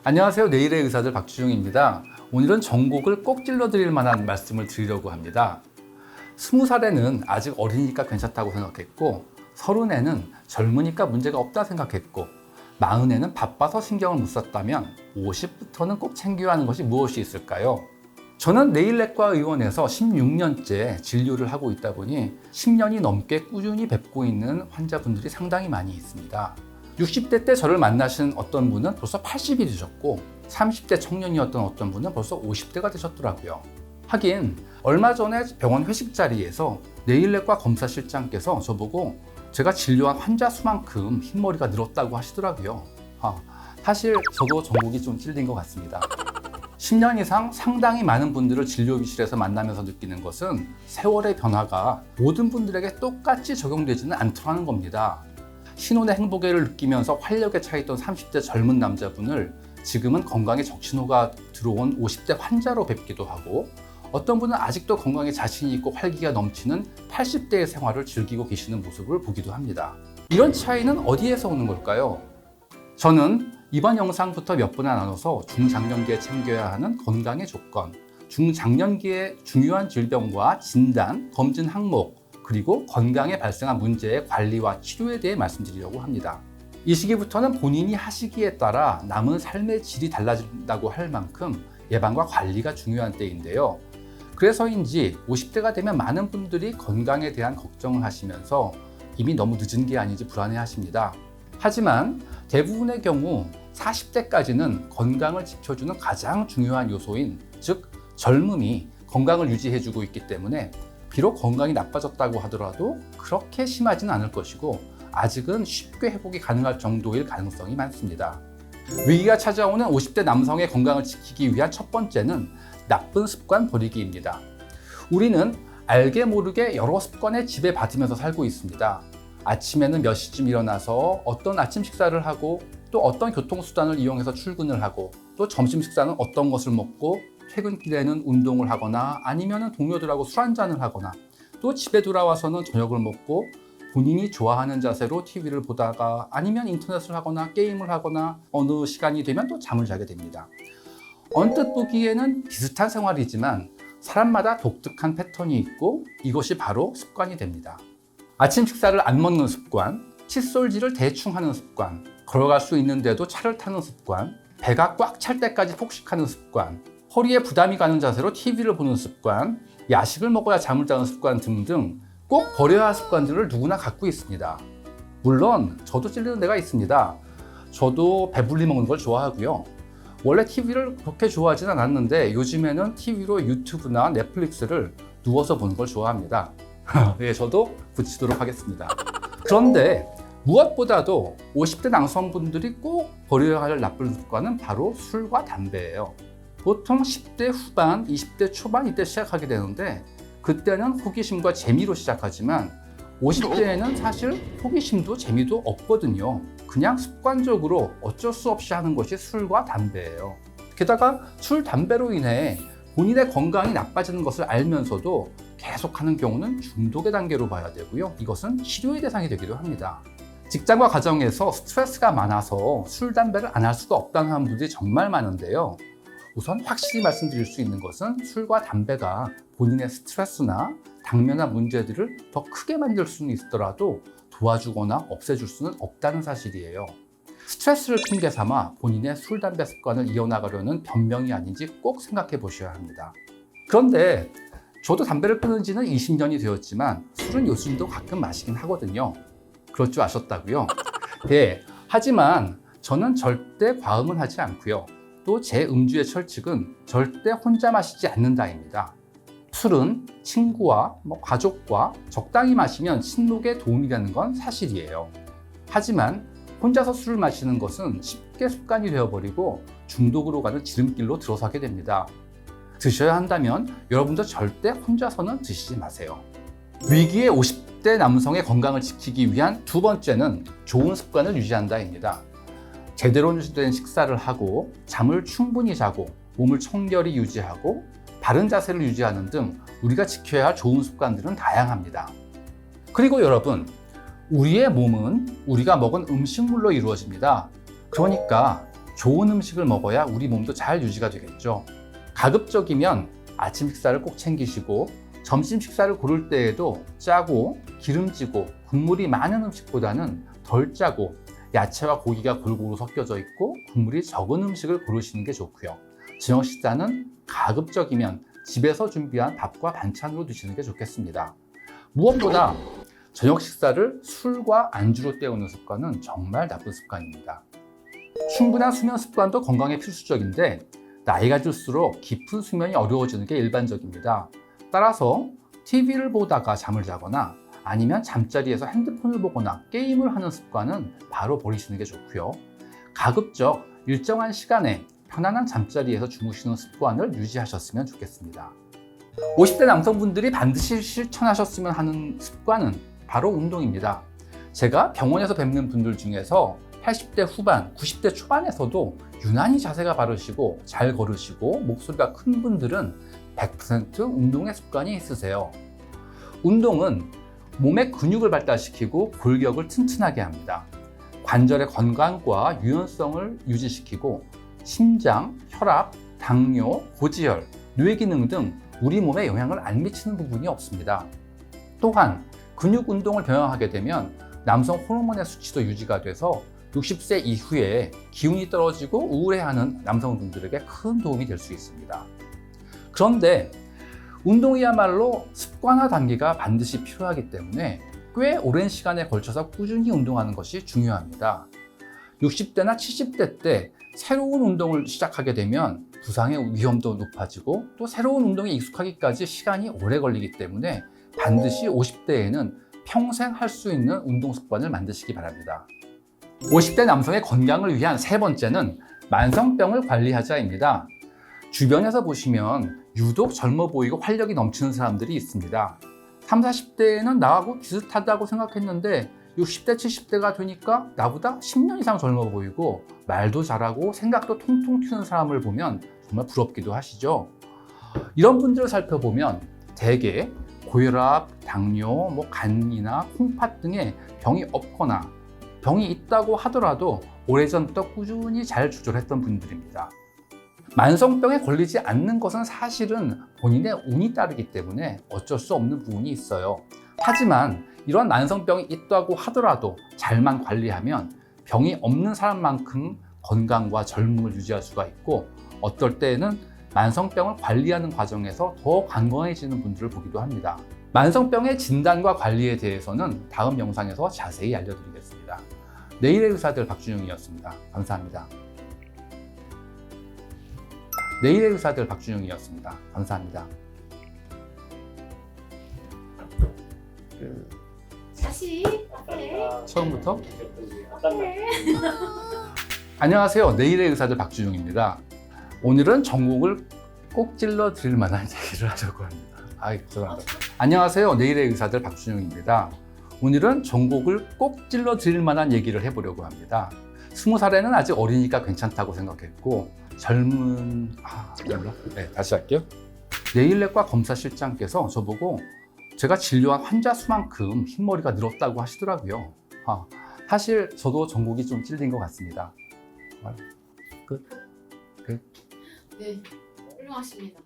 안녕하세요. 내일의 의사들 박주중입니다. 오늘은 전곡을 꼭 찔러드릴 만한 말씀을 드리려고 합니다. 20살에는 아직 어리니까 괜찮다고 생각했고 30에는 젊으니까 문제가 없다 생각했고 40에는 바빠서 신경을 못 썼다면 50부터는 꼭 챙겨야 하는 것이 무엇이 있을까요? 저는 내일내과 의원에서 16년째 진료를 하고 있다 보니 10년이 넘게 꾸준히 뵙고 있는 환자분들이 상당히 많이 있습니다. 60대 때 저를 만나신 어떤 분은 벌써 80이 되셨고 30대 청년이었던 어떤 분은 벌써 50대가 되셨더라고요. 하긴 얼마 전에 병원 회식 자리에서 내일내과 검사실장께서 저보고 제가 진료한 환자 수만큼 흰머리가 늘었다고 하시더라고요. 사실 저도 전곡이 좀 찔린 것 같습니다. 10년 이상 상당히 많은 분들을 진료실에서 만나면서 느끼는 것은 세월의 변화가 모든 분들에게 똑같이 적용되지는 않더라는 겁니다. 신혼의 행복을 느끼면서 활력에 차있던 30대 젊은 남자분을 지금은 건강에 적신호가 들어온 50대 환자로 뵙기도 하고 어떤 분은 아직도 건강에 자신이 있고 활기가 넘치는 80대의 생활을 즐기고 계시는 모습을 보기도 합니다. 이런 차이는 어디에서 오는 걸까요? 저는 이번 영상부터 몇 분에 나눠서 중장년기에 챙겨야 하는 건강의 조건, 중장년기의 중요한 질병과 진단, 검진 항목, 그리고 건강에 발생한 문제의 관리와 치료에 대해 말씀드리려고 합니다. 이 시기부터는 본인이 하시기에 따라 남은 삶의 질이 달라진다고 할 만큼 예방과 관리가 중요한 때인데요. 그래서인지 50대가 되면 많은 분들이 건강에 대한 걱정을 하시면서 이미 너무 늦은 게 아닌지 불안해하십니다. 하지만 대부분의 경우 40대까지는 건강을 지켜주는 가장 중요한 요소인 즉 젊음이 건강을 유지해주고 있기 때문에 비록 건강이 나빠졌다고 하더라도 그렇게 심하지는 않을 것이고 아직은 쉽게 회복이 가능할 정도일 가능성이 많습니다. 위기가 찾아오는 50대 남성의 건강을 지키기 위한 첫 번째는 나쁜 습관 버리기입니다. 우리는 알게 모르게 여러 습관에 지배받으면서 살고 있습니다. 아침에는 몇 시쯤 일어나서 어떤 아침 식사를 하고 또 어떤 교통수단을 이용해서 출근을 하고 또 점심 식사는 어떤 것을 먹고 퇴근길에는 운동을 하거나 아니면 동료들하고 술 한잔을 하거나 또 집에 돌아와서는 저녁을 먹고 본인이 좋아하는 자세로 TV를 보다가 아니면 인터넷을 하거나 게임을 하거나 어느 시간이 되면 또 잠을 자게 됩니다. 언뜻 보기에는 비슷한 생활이지만 사람마다 독특한 패턴이 있고 이것이 바로 습관이 됩니다. 아침 식사를 안 먹는 습관, 칫솔질을 대충 하는 습관, 걸어갈 수 있는데도 차를 타는 습관, 배가 꽉 찰 때까지 폭식하는 습관, 허리에 부담이 가는 자세로 TV를 보는 습관, 야식을 먹어야 잠을 자는 습관 등등 꼭 버려야 할 습관들을 누구나 갖고 있습니다. 물론 저도 찔리는 데가 있습니다. 저도 배불리 먹는 걸 좋아하고요. 원래 TV를 그렇게 좋아하진 않았는데 요즘에는 TV로 유튜브나 넷플릭스를 누워서 보는 걸 좋아합니다. 네, 저도 붙이도록 하겠습니다. 그런데 무엇보다도 50대 남성분들이 꼭 버려야 할 나쁜 습관은 바로 술과 담배예요. 보통 10대 후반, 20대 초반 이때 시작하게 되는데 그때는 호기심과 재미로 시작하지만 50대에는 사실 호기심도 재미도 없거든요. 그냥 습관적으로 어쩔 수 없이 하는 것이 술과 담배예요. 게다가 술, 담배로 인해 본인의 건강이 나빠지는 것을 알면서도 계속하는 경우는 중독의 단계로 봐야 되고요. 이것은 치료의 대상이 되기도 합니다. 직장과 가정에서 스트레스가 많아서 술, 담배를 안 할 수가 없다는 분들이 정말 많은데요. 우선 확실히 말씀드릴 수 있는 것은 술과 담배가 본인의 스트레스나 당면한 문제들을 더 크게 만들 수는 있더라도 도와주거나 없애줄 수는 없다는 사실이에요. 스트레스를 핑계 삼아 본인의 술, 담배 습관을 이어나가려는 변명이 아닌지 꼭 생각해 보셔야 합니다. 그런데 저도 담배를 끊은 지는 20년이 되었지만 술은 요즘도 가끔 마시긴 하거든요. 그럴 줄 아셨다고요? 네, 하지만 저는 절대 과음은 하지 않고요. 또 제 음주의 철칙은 절대 혼자 마시지 않는다입니다. 술은 친구와 가족과 적당히 마시면 친목에 도움이 되는 건 사실이에요. 하지만 혼자서 술을 마시는 것은 쉽게 습관이 되어버리고 중독으로 가는 지름길로 들어서게 됩니다. 드셔야 한다면 여러분도 절대 혼자서는 드시지 마세요. 위기의 50대 남성의 건강을 지키기 위한 두 번째는 좋은 습관을 유지한다입니다. 제대로 된 식사를 하고 잠을 충분히 자고 몸을 청결히 유지하고 바른 자세를 유지하는 등 우리가 지켜야 할 좋은 습관들은 다양합니다. 그리고 여러분, 우리의 몸은 우리가 먹은 음식물로 이루어집니다. 그러니까 좋은 음식을 먹어야 우리 몸도 잘 유지가 되겠죠. 가급적이면 아침 식사를 꼭 챙기시고 점심 식사를 고를 때에도 짜고 기름지고 국물이 많은 음식보다는 덜 짜고 야채와 고기가 골고루 섞여져 있고 국물이 적은 음식을 고르시는 게 좋고요. 저녁 식사는 가급적이면 집에서 준비한 밥과 반찬으로 드시는 게 좋겠습니다. 무엇보다 저녁 식사를 술과 안주로 때우는 습관은 정말 나쁜 습관입니다. 충분한 수면 습관도 건강에 필수적인데 나이가 들수록 깊은 수면이 어려워지는 게 일반적입니다. 따라서 TV를 보다가 잠을 자거나 아니면 잠자리에서 핸드폰을 보거나 게임을 하는 습관은 바로 버리시는 게 좋고요. 가급적 일정한 시간에 편안한 잠자리에서 주무시는 습관을 유지하셨으면 좋겠습니다. 50대 남성분들이 반드시 실천하셨으면 하는 습관은 바로 운동입니다. 제가 병원에서 뵙는 분들 중에서 80대 후반, 90대 초반에서도 유난히 자세가 바르시고 잘 걸으시고 목소리가 큰 분들은 100% 운동의 습관이 있으세요. 운동은 몸의 근육을 발달시키고 골격을 튼튼하게 합니다. 관절의 건강과 유연성을 유지시키고 심장, 혈압, 당뇨, 고지혈, 뇌 기능 등 우리 몸에 영향을 안 미치는 부분이 없습니다. 또한 근육 운동을 병행하게 되면 남성 호르몬의 수치도 유지가 돼서 60세 이후에 기운이 떨어지고 우울해하는 남성분들에게 큰 도움이 될 수 있습니다. 그런데 운동이야말로 습관화 단계가 반드시 필요하기 때문에 꽤 오랜 시간에 걸쳐서 꾸준히 운동하는 것이 중요합니다. 60대나 70대 때 새로운 운동을 시작하게 되면 부상의 위험도 높아지고 또 새로운 운동에 익숙하기까지 시간이 오래 걸리기 때문에 반드시 50대에는 평생 할 수 있는 운동 습관을 만드시기 바랍니다. 50대 남성의 건강을 위한 세 번째는 만성병을 관리하자입니다. 주변에서 보시면 유독 젊어 보이고 활력이 넘치는 사람들이 있습니다. 30, 40대에는 나하고 비슷하다고 생각했는데 60대, 70대가 되니까 나보다 10년 이상 젊어 보이고 말도 잘하고 생각도 통통 튀는 사람을 보면 정말 부럽기도 하시죠. 이런 분들을 살펴보면 대개 고혈압, 당뇨, 간이나 콩팥 등의 병이 없거나 병이 있다고 하더라도 오래전부터 꾸준히 잘 조절했던 분들입니다. 만성병에 걸리지 않는 것은 사실은 본인의 운이 따르기 때문에 어쩔 수 없는 부분이 있어요. 하지만 이런 만성병이 있다고 하더라도 잘만 관리하면 병이 없는 사람만큼 건강과 젊음을 유지할 수가 있고 어떨 때에는 만성병을 관리하는 과정에서 더 건강해지는 분들을 보기도 합니다. 만성병의 진단과 관리에 대해서는 다음 영상에서 자세히 알려드리겠습니다. 내일의 의사들 박준영이었습니다. 감사합니다. 내일의 의사들 박준영이었습니다. 감사합니다. 다시 처음부터? 안녕하세요. 내일의 의사들 박준영입니다. 오늘은 전곡을 꼭 찔러 드릴 만한 얘기를 하려고 합니다. 죄송합니다. 안녕하세요. 내일의 의사들 박준영입니다. 오늘은 전곡을 꼭 찔러 드릴 만한 얘기를 해보려고 합니다. 20살에는 아직 어리니까 괜찮다고 생각했고 젊은... 네, 다시 할게요. 내일내과 검사실장께서 저보고 제가 진료한 환자 수만큼 흰머리가 늘었다고 하시더라고요. 사실 저도 전곡이 좀 찔린 것 같습니다. 끝. 네, 훌륭하십니다.